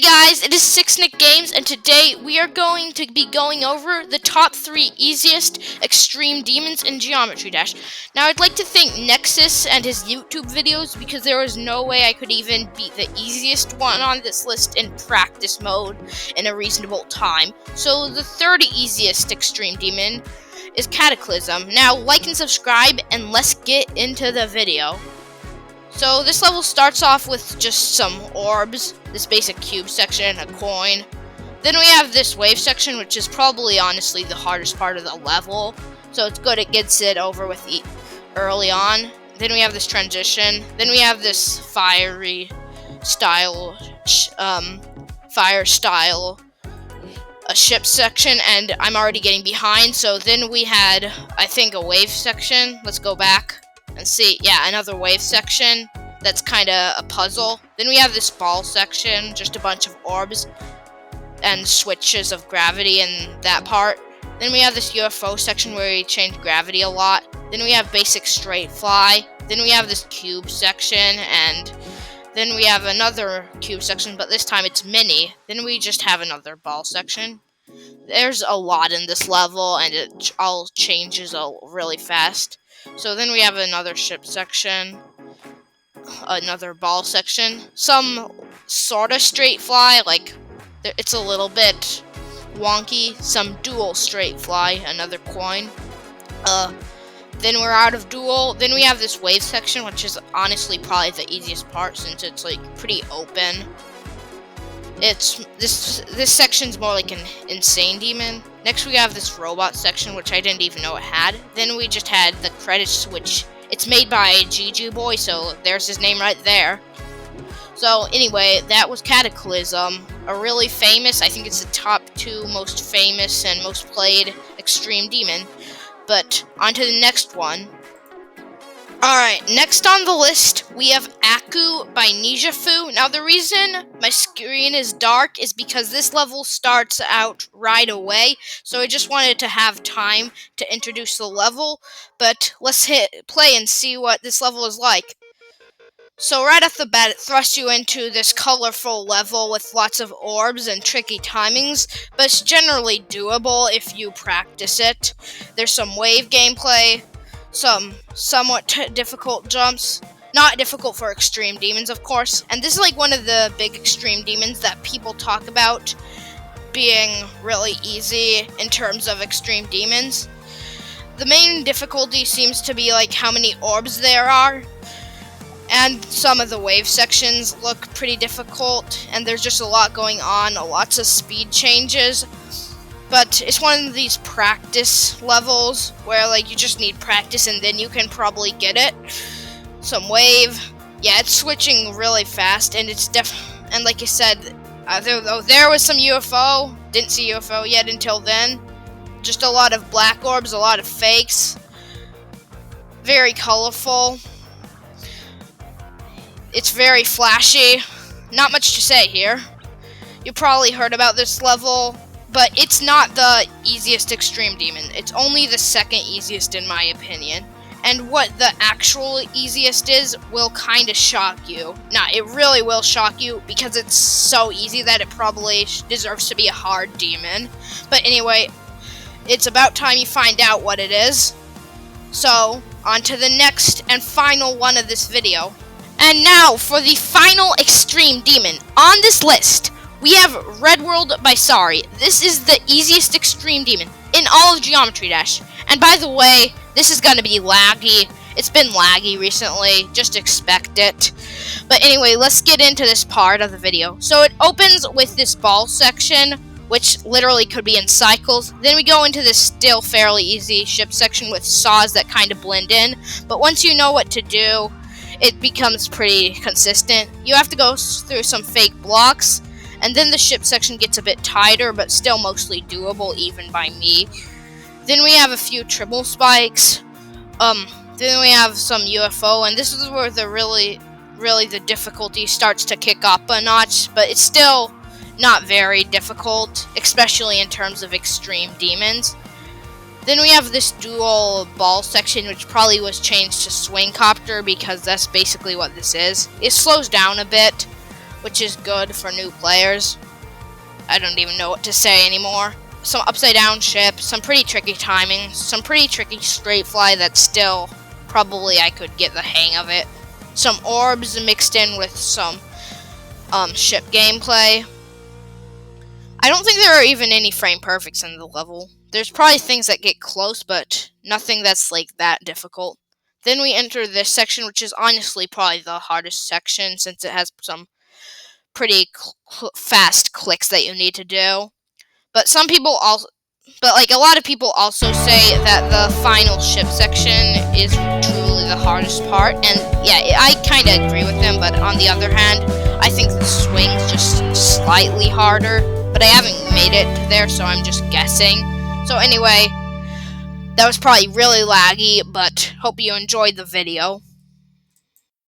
guys, it is Sixnick Games, and today we are going to be going over the top 3 easiest extreme demons in Geometry Dash. Now, I'd like to thank Nexus and his YouTube videos, because there was no way I could even beat the easiest one on this list in practice mode in a reasonable time. So, the third easiest extreme demon is Cataclysm. Now, like and subscribe, and let's get into the video. So this level starts off with just some orbs, this basic cube section, a coin. Then we have this wave section, which is probably honestly the hardest part of the level. So it's good it gets it over with early on. Then we have this transition. Then we have this fire style a ship section, and I'm already getting behind. So then we had, I think, a wave section. Let's go back and see. Yeah, another wave section that's kind of a puzzle. Then we have this ball section, just a bunch of orbs and switches of gravity in that part. Then we have this UFO section where we change gravity a lot. Then we have basic straight fly. Then we have this cube section, and then we have another cube section, but this time it's mini. Then we just have another ball section. There's a lot in this level, and it all changes really fast. So then we have another ship section, another ball section, some sort of straight fly, like it's a little bit wonky, some dual straight fly, another coin. Then we're out of dual. Then we have this wave section, which is honestly probably the easiest part since it's like pretty open. It's this section's more like an insane demon. Next we have this robot section, which I didn't even know it had. Then we just had the credits, which it's made by GGBoy, so there's his name right there. So anyway, that was Cataclysm, a really famous, I think it's the top 2 most famous and most played extreme demon. But on to the next one. Alright, next on the list, we have Aku by Nijafu. Now, the reason my screen is dark is because this level starts out right away, so I just wanted to have time to introduce the level, but let's hit play and see what this level is like. So right off the bat, it thrusts you into this colorful level with lots of orbs and tricky timings, but it's generally doable if you practice it. There's some wave gameplay, some somewhat difficult jumps, not difficult for extreme demons, of course, and this is like one of the big extreme demons that people talk about being really easy in terms of extreme demons. The main difficulty seems to be like how many orbs there are, and some of the wave sections look pretty difficult, and there's just a lot going on, lots of speed changes. But it's one of these practice levels where like you just need practice and then you can probably get it. Some wave. Yeah, it's switching really fast, and it's and like I said, there was some UFO. Didn't see UFO yet until then. Just a lot of black orbs, a lot of fakes. Very colorful. It's very flashy. Not much to say here. You probably heard about this level, but it's not the easiest extreme demon. It's only the second easiest in my opinion. And what the actual easiest is will kind of shock you. Nah, it really will shock you because it's so easy that it probably deserves to be a hard demon. But anyway, it's about time you find out what it is. So, on to the next and final one of this video. And now for the final extreme demon on this list. We have Red World by Sari. This is the easiest extreme demon in all of Geometry Dash. And by the way, this is going to be laggy. It's been laggy recently. Just expect it. But anyway, let's get into this part of the video. So it opens with this ball section, which literally could be in cycles. Then we go into this still fairly easy ship section with saws that kind of blend in. But once you know what to do, it becomes pretty consistent. You have to go through some fake blocks. And then the ship section gets a bit tighter, but still mostly doable, even by me. Then we have a few triple spikes. Then we have some UFO, and this is where the really the difficulty starts to kick up a notch, but it's still not very difficult, especially in terms of extreme demons. Then we have this dual ball section, which probably was changed to Swing Copter, because that's basically what this is. It slows down a bit, which is good for new players. I don't even know what to say anymore. Some upside down ship, some pretty tricky timing, some pretty tricky straight fly that still probably I could get the hang of it. Some orbs mixed in with some ship gameplay. I don't think there are even any frame perfects in the level. There's probably things that get close, but nothing that's like that difficult. Then we enter this section, which is honestly probably the hardest section since it has some pretty fast clicks that you need to do. But some people also, like a lot of people also say that the final ship section is truly the hardest part, and yeah, I kind of agree with them. But on the other hand, I think the swing's just slightly harder. But I haven't made it there, so I'm just guessing. So anyway, that was probably really laggy, but hope you enjoyed the video.